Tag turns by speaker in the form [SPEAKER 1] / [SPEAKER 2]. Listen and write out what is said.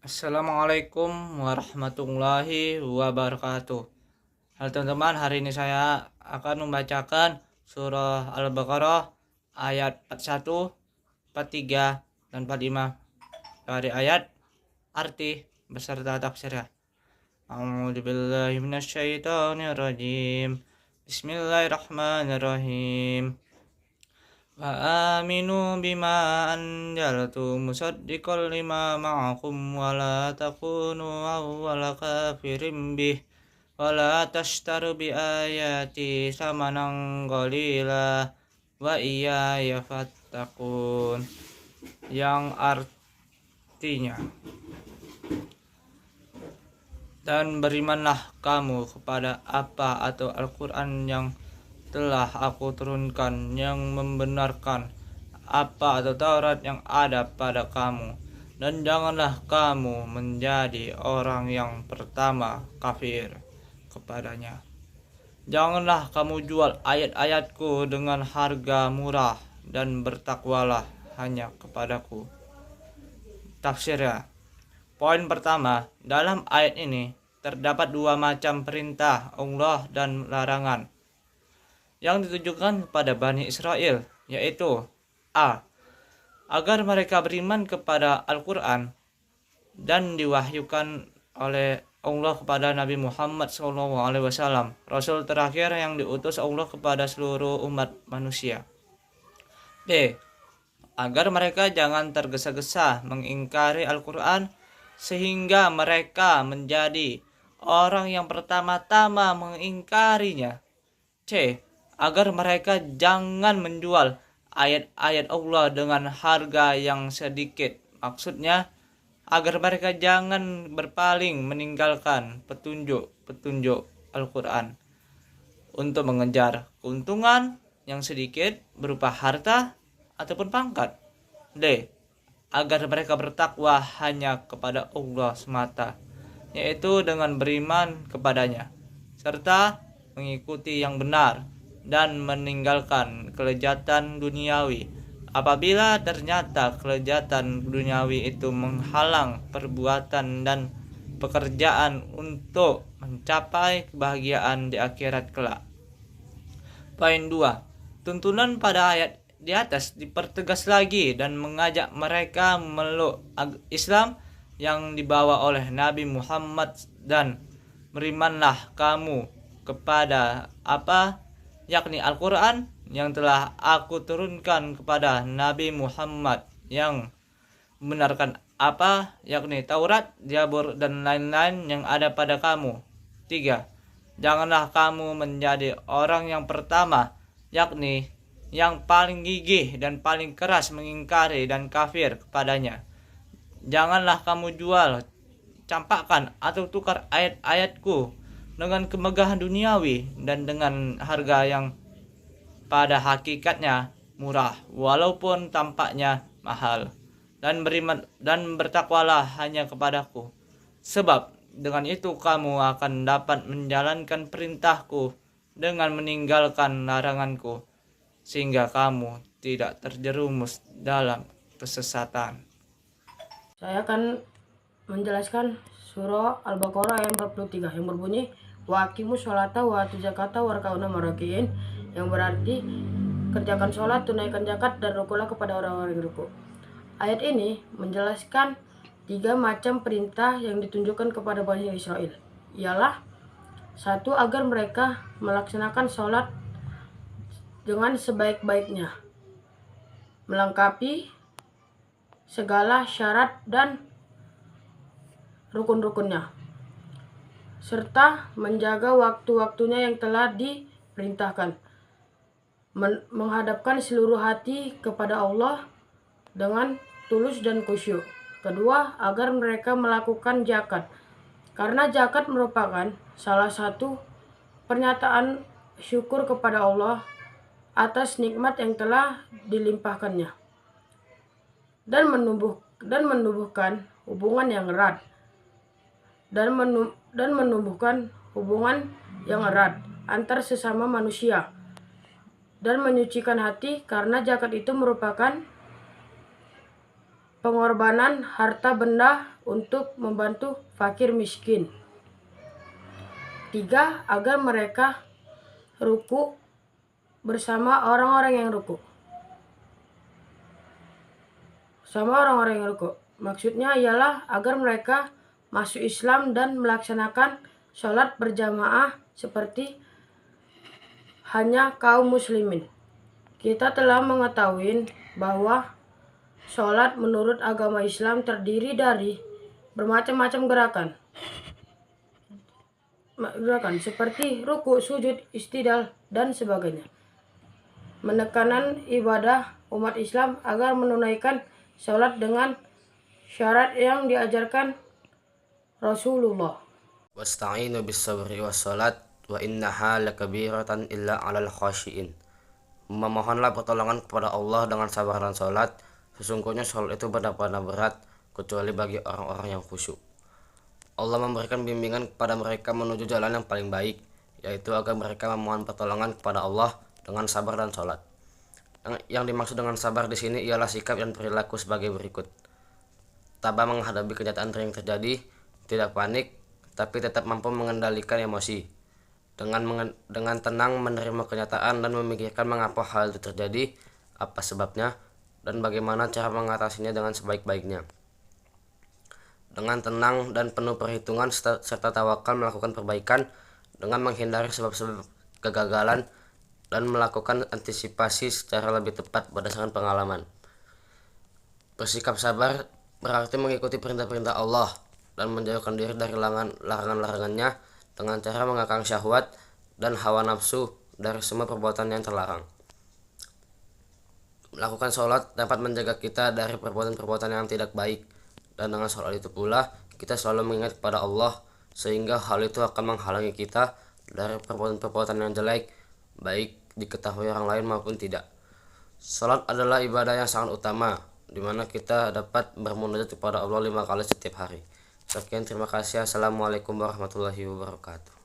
[SPEAKER 1] Assalamualaikum warahmatullahi wabarakatuh. Halo teman-teman, hari ini saya akan membacakan surah Al-Baqarah ayat 41, 43, dan 45 dari ayat arti beserta tafsirnya. A'udzubillahi minasyaitonirrajim. Bismillahirrahmanirrahim. Aminu bima anjaltu musaddiqan lima ma'akum wa la takunu awwala kafirin bih wa la tashtaru bi ayati samanan qalila wa iyaya fattaqun, yang artinya, dan berimanlah kamu kepada apa atau Al-Quran yang telah aku turunkan, yang membenarkan apa atau Taurat yang ada pada kamu, dan janganlah kamu menjadi orang yang pertama kafir kepadanya. Janganlah kamu jual ayat-ayatku dengan harga murah, dan bertakwalah hanya kepadaku. Tafsirnya. Poin pertama, dalam ayat ini terdapat dua macam perintah Allah dan larangan yang ditujukan kepada Bani Israel, yaitu A. Agar mereka beriman kepada Al-Quran dan diwahyukan oleh Allah kepada Nabi Muhammad SAW, Rasul terakhir yang diutus Allah kepada seluruh umat manusia. B. Agar mereka jangan tergesa-gesa mengingkari Al-Quran sehingga mereka menjadi orang yang pertama-tama mengingkarinya. C. Agar mereka jangan menjual ayat-ayat Allah dengan harga yang sedikit. Maksudnya, agar mereka jangan berpaling meninggalkan petunjuk Al-Quran untuk mengejar keuntungan yang sedikit berupa harta ataupun pangkat. D. Agar mereka bertakwa hanya kepada Allah semata, yaitu dengan beriman kepadanya, serta mengikuti yang benar dan meninggalkan kelezatan duniawi apabila ternyata kelezatan duniawi itu menghalang perbuatan dan pekerjaan untuk mencapai kebahagiaan di akhirat kelak. Poin 2. Tuntunan pada ayat di atas dipertegas lagi dan mengajak mereka memeluk Islam yang dibawa oleh Nabi Muhammad, dan berimanlah kamu kepada apa, yakni Al-Quran yang telah aku turunkan kepada Nabi Muhammad, yang membenarkan apa, yakni Taurat, Zabur, dan lain-lain yang ada pada kamu. 3. Janganlah kamu menjadi orang yang pertama, yakni yang paling gigih dan paling keras mengingkari dan kafir kepadanya. Janganlah kamu jual, campakkan, atau tukar ayat-ayatku dengan kemegahan duniawi dan dengan harga yang pada hakikatnya murah walaupun tampaknya mahal, dan beriman dan bertakwalah hanya kepadaku, sebab dengan itu kamu akan dapat menjalankan perintahku dengan meninggalkan laranganku, sehingga kamu tidak terjerumus dalam kesesatan.
[SPEAKER 2] Saya akan menjelaskan surah Al-Baqarah ayat 43 yang berbunyi wa aqimus sholata wa atuz zakata warka'una marakiin, yang berarti kerjakan sholat, tunaikan zakat, dan rukulah kepada orang-orang yang ruku. Ayat ini menjelaskan 3 macam perintah yang ditunjukkan kepada Bani Israel, ialah 1. Agar mereka melaksanakan sholat dengan sebaik-baiknya, melengkapi segala syarat dan rukun-rukunnya, serta menjaga waktu-waktunya yang telah diperintahkan, menghadapkan seluruh hati kepada Allah dengan tulus dan khusyuk. Kedua, agar mereka melakukan zakat, karena zakat merupakan salah satu pernyataan syukur kepada Allah atas nikmat yang telah dilimpahkannya, dan menumbuhkan hubungan yang erat antar sesama manusia, dan menyucikan hati, karena zakat itu merupakan pengorbanan harta benda untuk membantu fakir miskin. 3. Agar mereka ruku bersama orang-orang yang ruku. Maksudnya ialah agar mereka masuk Islam dan melaksanakan sholat berjamaah seperti hanya kaum muslimin. Kita telah mengetahui bahwa sholat menurut agama Islam terdiri dari bermacam-macam gerakan seperti ruku, sujud, istidal, dan sebagainya. Menekanan ibadah umat Islam agar menunaikan sholat dengan syarat yang diajarkan Rasulullah.
[SPEAKER 3] Wasta'inu bis-sabri was-salat wa innaha lakabiratan illa 'alal khashiin. Memohonlah pertolongan kepada Allah dengan sabar dan salat. Sesungguhnya salat itu benar-benar berat kecuali bagi orang-orang yang khusyuk. Allah memberikan bimbingan kepada mereka menuju jalan yang paling baik, yaitu agar mereka memohon pertolongan kepada Allah dengan sabar dan salat. Yang dimaksud dengan sabar di sini ialah sikap dan perilaku sebagai berikut. Tabah menghadapi kenyataan yang terjadi, tidak panik, tapi tetap mampu mengendalikan emosi. Dengan tenang menerima kenyataan dan memikirkan mengapa hal itu terjadi, apa sebabnya, dan bagaimana cara mengatasinya dengan sebaik-baiknya. Dengan tenang dan penuh perhitungan serta tawakal melakukan perbaikan dengan menghindari sebab-sebab kegagalan dan melakukan antisipasi secara lebih tepat berdasarkan pengalaman. Bersikap sabar berarti mengikuti perintah-perintah Allah dan menjauhkan diri dari larangan-larangannya dengan cara mengekang syahwat dan hawa nafsu dari semua perbuatan yang terlarang. Melakukan sholat dapat menjaga kita dari perbuatan-perbuatan yang tidak baik, dan dengan sholat itu pula kita selalu mengingat kepada Allah, sehingga hal itu akan menghalangi kita dari perbuatan-perbuatan yang jelek, baik diketahui orang lain maupun tidak. Sholat adalah ibadah yang sangat utama, di mana kita dapat bermunajat kepada Allah 5 kali setiap hari. Sekian, terima kasih. Assalamualaikum warahmatullahi wabarakatuh.